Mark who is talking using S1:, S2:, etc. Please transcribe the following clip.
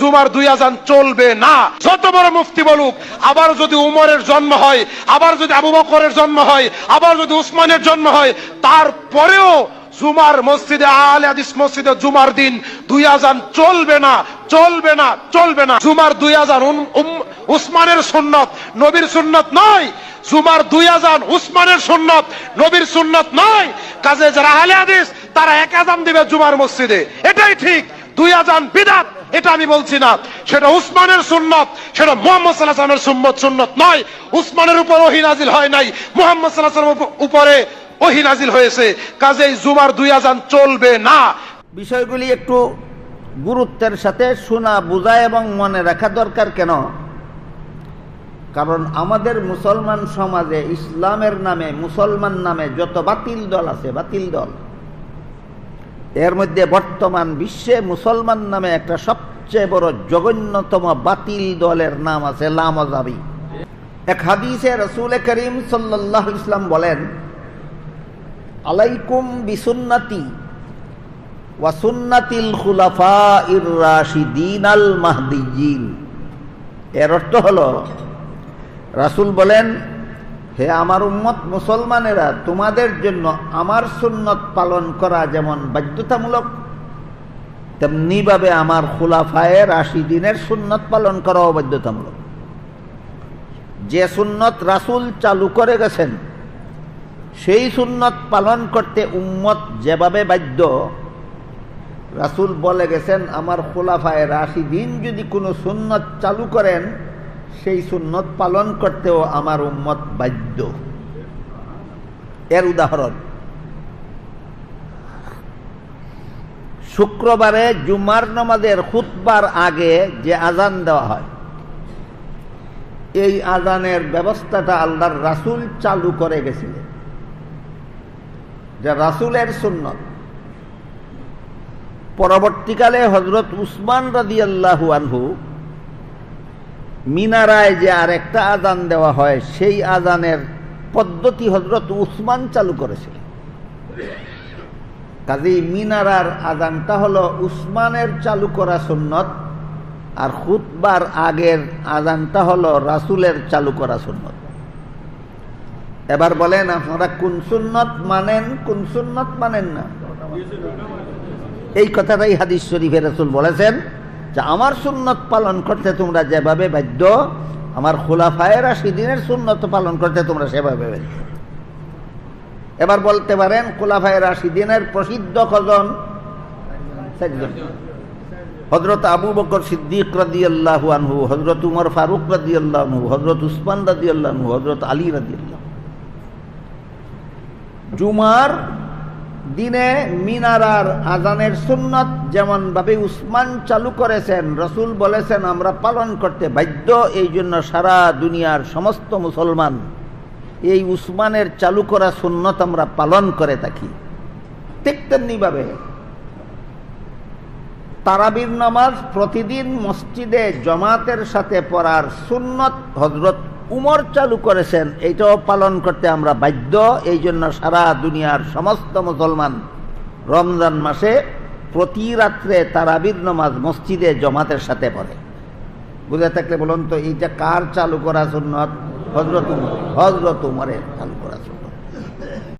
S1: জুমার 2 আযান চলবে না। যত বড় মুফতি বলুক, আবার যদি উমরের জন্ম হয়, আবার যদি আবু বকরের জন্ম হয়, আবার যদি উসমানের জন্ম হয়, তারপরেও জুমার মসজিদে, আহলে হাদিস মসজিদে জুমার দিন 2 আযান চলবে না, চলবে না, চলবে না। জুমার 2 আযান উসমানের সুন্নাত, নবীর সুন্নাত নয়। জুমার 2 আযান উসমানের সুন্নাত, নবীর সুন্নাত নয়। কাজে যারা আহলে হাদিস তারা 1 আযান দিবে জুমার মসজিদে, এটাই ঠিক। 2 আযান বিদআত, এটা আমি বলছি না। সেটা উসমানের সুন্নাত, সেটা মুহাম্মদ সাল্লাল্লাহু আলাইহি ওয়াসাল্লামের সুন্নাত নয়। উসমানের উপর ওহী নাজিল হয় নাই, মুহাম্মদ সাল্লাল্লাহু আলাইহি ওয়াসাল্লামের উপরে ওহী নাজিল হয়েছে। কাজেই জুমার 2 আযান চলবে না।
S2: বিষয়গুলি একটু গুরুত্বের সাথে শোনা, বোঝা এবং মনে রাখা দরকার। কেন? কারণ আমাদের মুসলমান সমাজে ইসলামের নামে, মুসলমান নামে যত বাতিল দল আছে, বাতিল দল, এর মধ্যে বর্তমান বিশ্বে মুসলমান নামে একটা সবচেয়ে বড় জঘন্যতম বাতিল দলের নাম আছে লামাযাবি। এক হাদিসে রাসূল করিম সাল্লাল্লাহু আলাইহি ওয়াসাল্লাম বলেন, আলাইকুম বিসুন্নতি ওয়া সুন্নাতিল খুলাফাইর রাশিদিনাল মাহদিয়্যিন। এর অর্থ হলো, রাসূল বলেন, হে আমার উম্মত মুসলমানেরা, তোমাদের জন্য আমার সুন্নত পালন করা যেমন বাধ্যতামূলক, তেমনি ভাবে আমার খুলাফায়ে রাশিদিনের সুন্নত পালন করাও বাধ্যতামূলক। যে সুন্নত রাসূল চালু করে গেছেন, সেই সুন্নত পালন করতে উম্মত যেভাবে বাধ্য, রাসূল বলে গেছেন আমার খুলাফায়ে রাশিদিন যদি কোনো সুন্নত চালু করেন, সেই সুন্নত পালন করতেও আমার উম্মত বাধ্য। এর উদাহরণ, শুক্রবারে জুমার নামাজের খুতবার আগে যে আজান দেওয়া হয়, এই আজানের ব্যবস্থাটা আল্লাহর রাসূল চালু করে গেছিলেন, যা রাসূলের সুন্নত। পরবর্তীকালে হযরত উসমান রাদিয়াল্লাহু আনহু মিনারায় যে আরেকটা আজান দেওয়া হয়, সেই আজানের পদ্ধতি হযরত উসমান চালু করেছিলেন। কাজেই মিনারার আজানটা হলো উসমানের চালু করা সুন্নত, আর খুতবার আগের আজানটা হলো রাসূলের চালু করা সুন্নত। এবার বলেন, আপনারা কোন সুন্নত মানেন, কোন সুন্নত মানেন না? এই কথাটাই হাদিস শরীফে রাসূল বলেছেন যে আমার সুন্নত পালন করতে তোমরা যেভাবে বাধ্য, আমার খুলাফায়ে রাশিদিনের সুন্নত পালন করতে তোমরা সেভাবে বাধ্য। এবার বলতে পারেন, খুলাফায়ে রাশিদিনের প্রসিদ্ধ কজন? 4 জন। হযরত আবু বকর সিদ্দিক রাদিয়াল্লাহু আনহু, হযরত উমর ফারুক রাদিয়াল্লাহু আনহু, হযরত উসমান রাদিয়াল্লাহু আনহু, হযরত আলী রাদিয়াল্লাহু। জুমার দিনে মিনারার আজানের সুন্নত যেমন ভাবে উসমান চালু করেছেন, রাসূল বলেছেন আমরা পালন করতে বাধ্য। এই জন্য সারা দুনিয়ার সমস্ত মুসলমান এই উসমানের চালু করা সুন্নত আমরা পালন করে থাকি। ঠিক তেমনি ভাবে তারাবির নামাজ প্রতিদিন মসজিদে জামাতের সাথে পড়ার সুন্নত হযরত উমর চালু করেছেন, এইটাও পালন করতে আমরা বাধ্য। এই জন্য সারা দুনিয়ার সমস্ত মুসলমান রমজান মাসে প্রতি রাত্রে তারাবির নামাজ মসজিদে জামাতের সাথে পড়ে। বুঝে থাকলে বলুন তো, এইটা কার চালু করা সুন্নত? হযরত উমরের চালু করা সুন্নত।